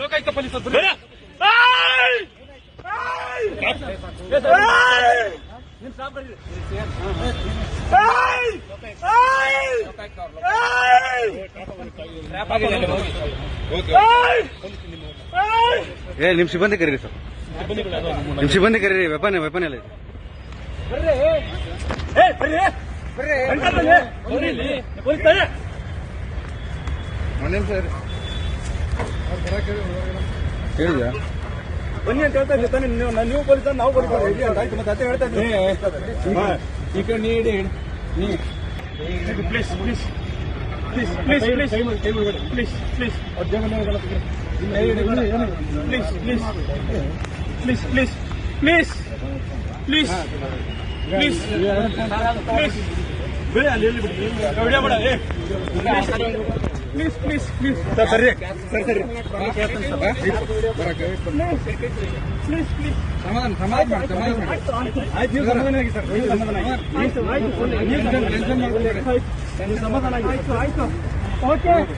Lokayukta police ನಿಮ್ ಸಿಬ್ಬಂದಿ ಕರೀರಿ ಸರ್, ನಿಮ್ ಸಿಬ್ಬಂದಿ ಕರೀರಿ. ವೆಪನ್ ಎಲ್ಲ ಇದೆ. ಹೇಳಿದ್ಯಾ ಬನ್ನಿ ಅಂತ ಹೇಳ್ತಾ ಇದ್ದಾನೆ. ನೀವು ಪೊಲೀಸ್ ನಾವು ಪೊಲೀಸ್ ಆಯ್ತು. ಮತ್ತೆ ಅದೇ ಹೇಳ್ತಾ ಇದ್ದೀನಿ. ಈ ಕಡೆ ನೀಡಿ please please please please please please please please please please please please please please ಬೇಡ ಅಲ್ಲಿ ಎಲ್ಲಿ ಬಿಡಿ ವಿಡಿಯೋ ಮಾಡ. ಪ್ಲೀಸ್ ಪ್ಲೀಸ್ ಪ್ಲೀಸ್ ಸರ್ ಸರಿ ಸರಿ ಸರಿ ಪ್ಲೀಸ್ ಪ್ಲೀಸ್ ಸಮಾಧಾನ ಆಯ್ತು. ನೀವು ಸಮಾಧಾನ ಆಗಿ ಸರ್, ಸಮಾಧಾನ ಆಗಿ ಸಮಾಧಾನ ಆಗಿ ಆಯ್ತು ಆಯ್ತು. Okay okay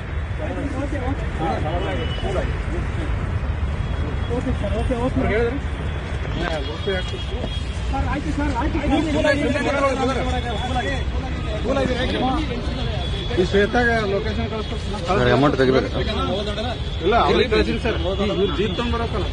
okay sir okay okay ಹೇಳಿದ್ರೆ ಸರ್ ಆಯ್ತು ಸರ್ ಆಯ್ತು. ಈ ಶ್ವೇತಾಗ ಲೊಕೇಶನ್ ಕಳಿಸ್ತಾರೆ. ಅಮೌಂಟ್ ತೆಗಿಬೇಕು ಇಲ್ಲ ಅವ್ರಿಗೆ ಕಳಿಸಿರಿ ಸರ್. ಇವ್ರು ಜೀಪ್ ತಗೊಂಡ್ಬರಕ್ಕಲ್ಲ.